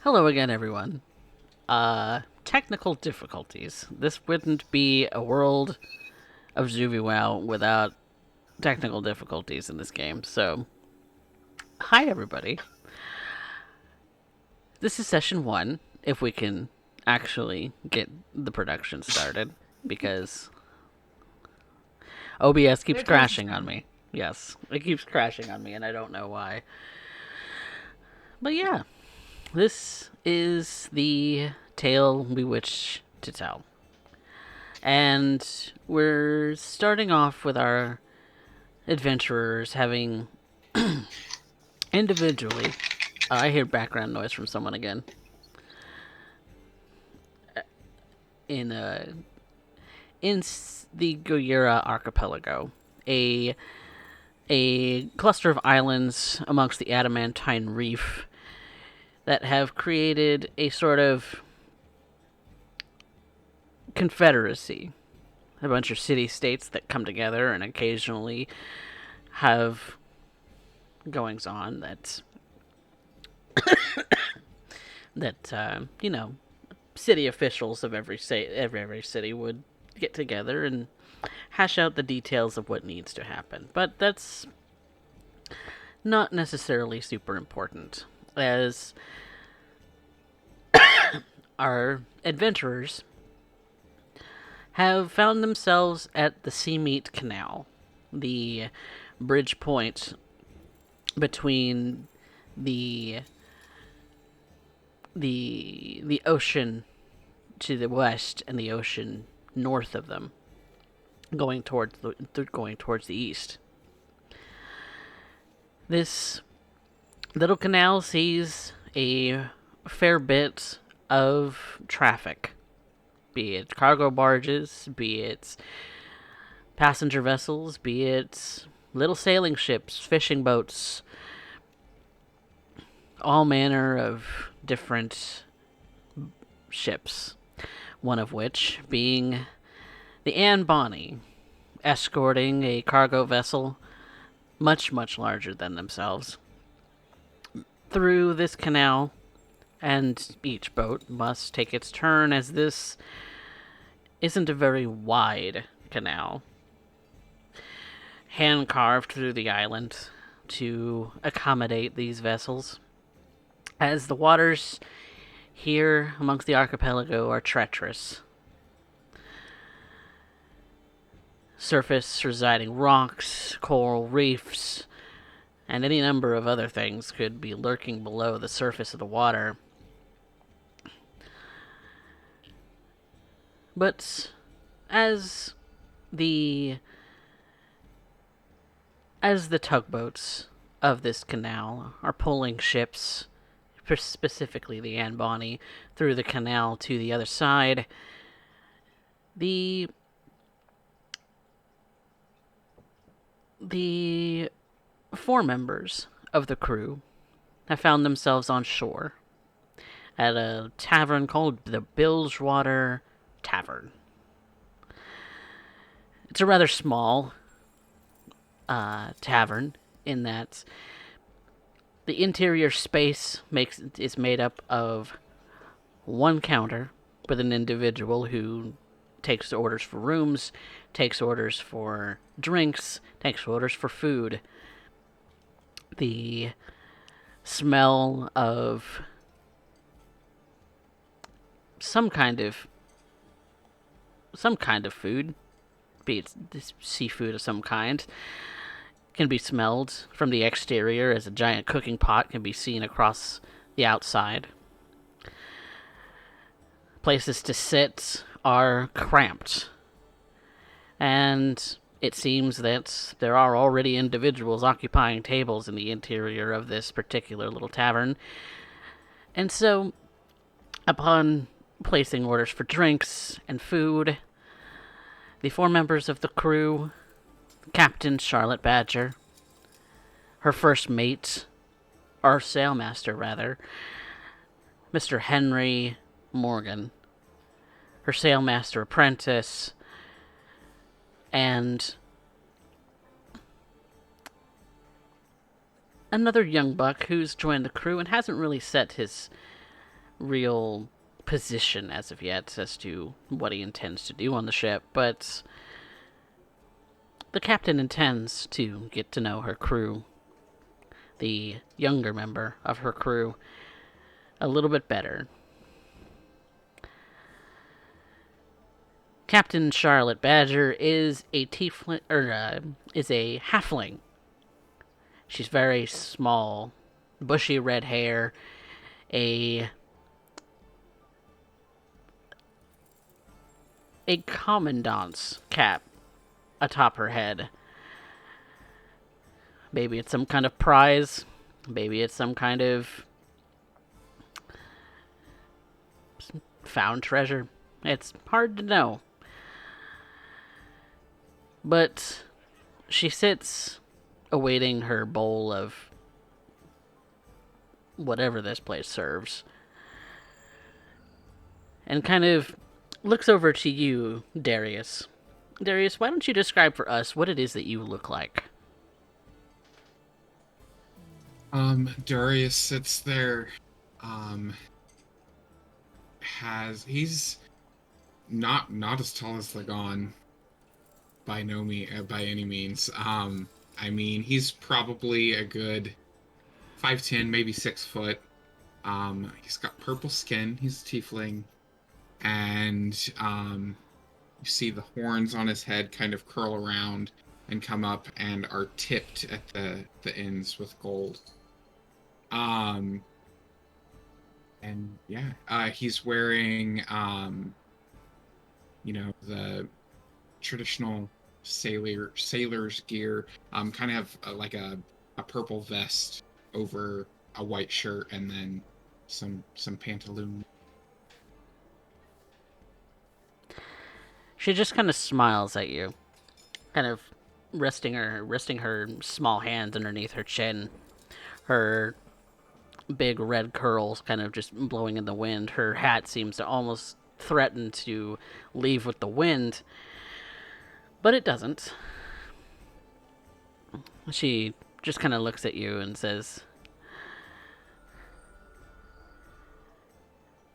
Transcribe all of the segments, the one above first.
Hello again, everyone. Technical difficulties. This wouldn't be a world of Wow without technical difficulties in this game. So, hi everybody. This is session one, if we can actually get the production started, because OBS keeps There goes the crashing on sound. me. Yes, it keeps crashing on me, and I don't know why. But yeah, this is the tale we wish to tell. And we're starting off with our adventurers having individually. I hear background noise from someone again. In the Goyera archipelago, a a cluster of islands amongst the adamantine reef that have created a sort of confederacy, a bunch of city states that come together and occasionally have goings on that city officials of every city would get together and hash out the details of what needs to happen. But that's not necessarily super important, as our adventurers have found themselves at the Meat Canal, the bridge point between the the ocean to the west and the ocean north of them, going towards the east. This little canal sees a fair bit of traffic, be it cargo barges, be it passenger vessels, be it little sailing ships, fishing boats, all manner of different ships. One of which being the Anne Bonny, escorting a cargo vessel much, much larger than themselves through this canal, and each boat must take its turn, as this isn't a very wide canal, hand carved through the island to accommodate these vessels, as the waters here amongst the archipelago are treacherous. Surface residing rocks, coral reefs, and any number of other things could be lurking below the surface of the water. But as the as the tugboats of this canal are pulling ships, specifically the Anne Bonny, through the canal to the other side, the the four members of the crew have found themselves on shore at a tavern called the Bilgewater Tavern. It's a rather small tavern in that the interior space is made up of one counter with an individual who takes orders for rooms, takes orders for drinks, takes orders for food. The smell of some kind of food, be it seafood of some kind, can be smelled from the exterior, as a giant cooking pot can be seen across the outside. Places to sit are cramped, and it seems that there are already individuals occupying tables in the interior of this particular little tavern. And so, upon placing orders for drinks and food, the four members of the crew, Captain Charlotte Badger, her first mate, or sailmaster rather, Mr. Henry Morgan, her sailmaster apprentice, and another young buck who's joined the crew and hasn't really set real position as of yet as to what he intends to do on the ship, but the captain intends to get to know her crew, the younger member of her crew, a little bit better. Captain Charlotte Badger is a tiefling, is a halfling. She's very small, bushy red hair, a commandant's cap atop her head. Maybe it's some kind of prize. Maybe it's some kind of found treasure. It's hard to know. But she sits awaiting her bowl of whatever this place serves and kind of looks over to you, Darius. Darius, why don't you describe for us what it is that you look like? Darius sits there, he's not as tall as Lagon, by any means. I mean, he's probably a good 5'10", maybe 6 foot. He's got purple skin. He's a tiefling, and you see the horns on his head kind of curl around and come up and are tipped at the ends with gold. And yeah, he's wearing the traditional sailor's gear, kind of like a purple vest over a white shirt, and then some pantaloons. She just kind of smiles at you, kind of resting her small hands underneath her chin, her big red curls kind of just blowing in the wind. Her hat seems to almost threaten to leave with the wind, but it doesn't. She just kind of looks at you and says,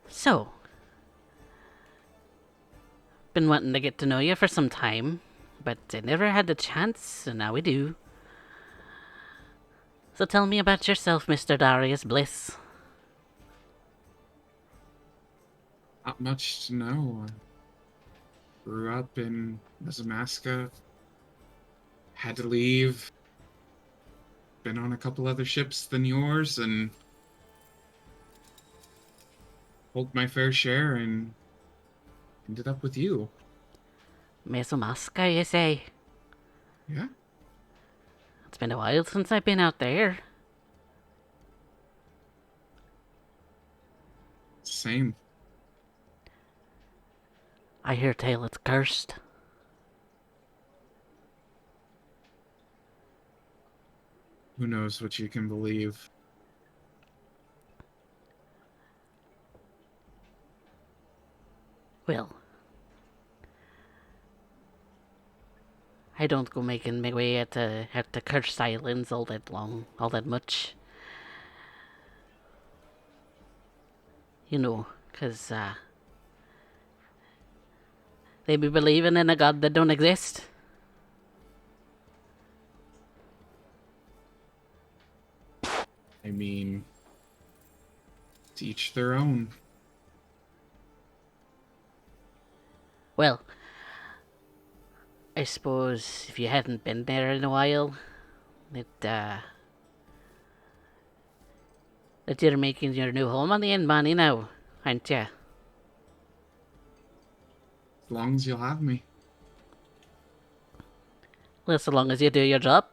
"So, been wanting to get to know you for some time, but I never had the chance, and now we do. So tell me about yourself, Mr. Darius Bliss." Not much to know. I grew up in Mazamaska, had to leave, been on a couple other ships than yours, and pulled my fair share and ended up with you. Mesomasca, you say? Yeah? It's been a while since I've been out there. Same. I hear tale it's cursed. Who knows what you can believe? Well, I don't go making my way at the cursed islands all that much. You know, 'cause they be believing in a god that don't exist. I mean, to each their own. Well, I suppose if you hadn't been there in a while, that you're making your new home on the end money now, aren't ya? As long as you'll have me. Well, so long as you do your job.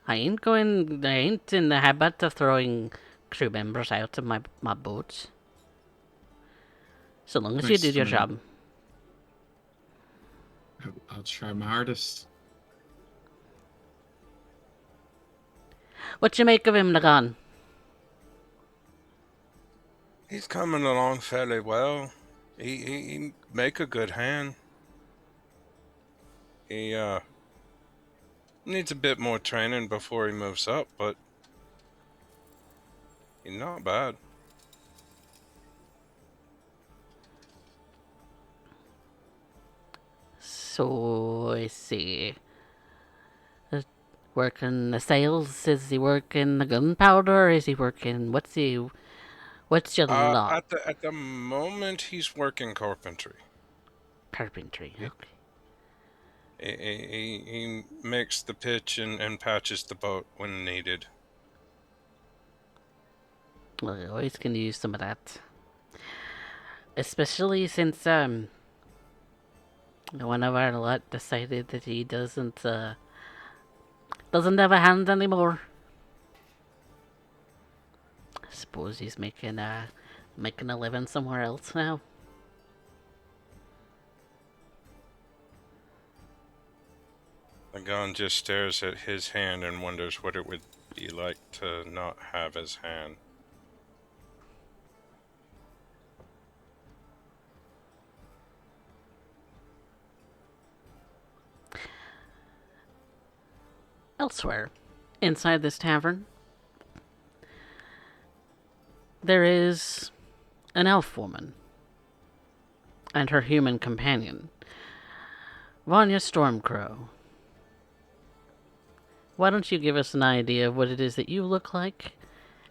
I ain't in the habit of throwing crew members out of my boats. So long as you Nice do to your know. job. I'll try my hardest. What you make of him, Lagan? He's coming along fairly well. He make a good hand. He needs a bit more training before he moves up, but he's not bad. So I see. Working the sales? Is he working the gunpowder? Is he working? What's your lot? At the moment, he's working carpentry. Carpentry. He, Okay. he makes the pitch and patches the boat when needed. Well, I always can use some of that. Especially since one of our lot decided that he doesn't have a hand anymore. I suppose he's making a living somewhere else now. The gun just stares at his hand and wonders what it would be like to not have his hand. Elsewhere, inside this tavern, there is an elf woman and her human companion, Vania Stormcrow. Why don't you give us an idea of what it is that you look like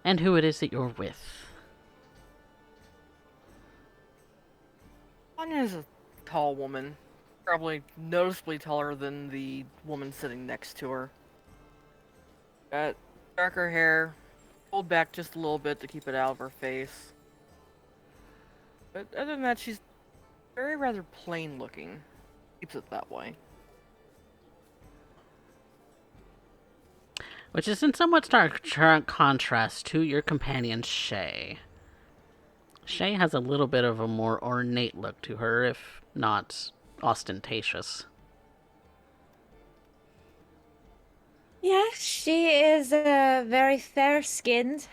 and who it is that you're with? Anya is a tall woman, probably noticeably taller than the woman sitting next to her. Got darker hair, pulled back just a little bit to keep it out of her face. But other than that, she's very rather plain looking. Keeps it that way. Which is in somewhat stark contrast to your companion, Shay. Shay has a little bit of a more ornate look to her, if not ostentatious. Yes, she is very fair-skinned,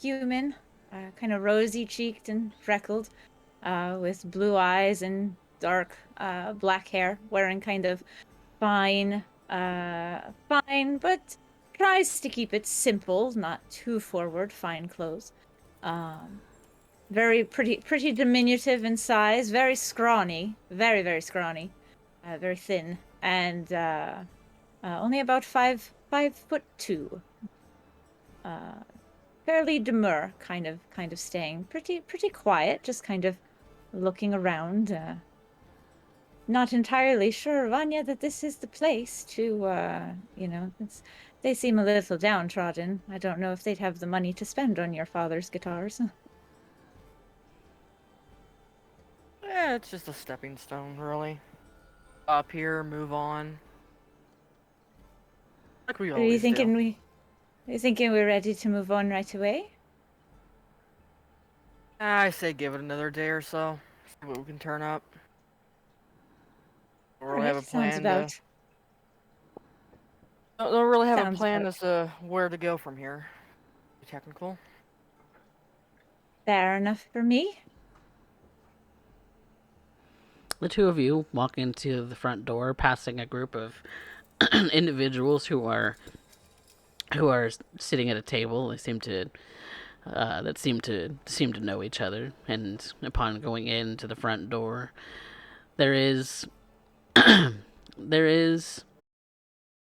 human, kind of rosy-cheeked and freckled, with blue eyes and dark black hair, wearing kind of fine, but tries to keep it simple, not too forward, fine clothes. Very pretty diminutive in size, very scrawny, very scrawny, very thin, and only about 5'2". Fairly demure, kind of staying pretty quiet, just kind of looking around. Not entirely sure, Vanya, that this is the place to, they seem a little downtrodden. I don't know if they'd have the money to spend on your father's guitars. Yeah, it's just a stepping stone, really. Up here, move on. Like we Are you always thinking do. we're ready to move on right away? I say give it another day or so. See what we can turn up. Don't really have a Sounds plan about. to. Don't really have a Sounds plan about as to where to go from here. Be technical. fair enough for me. The two of you walk into the front door, passing a group of individuals who are sitting at a table. They seem to seem to know each other. And upon going into the front door, there is there is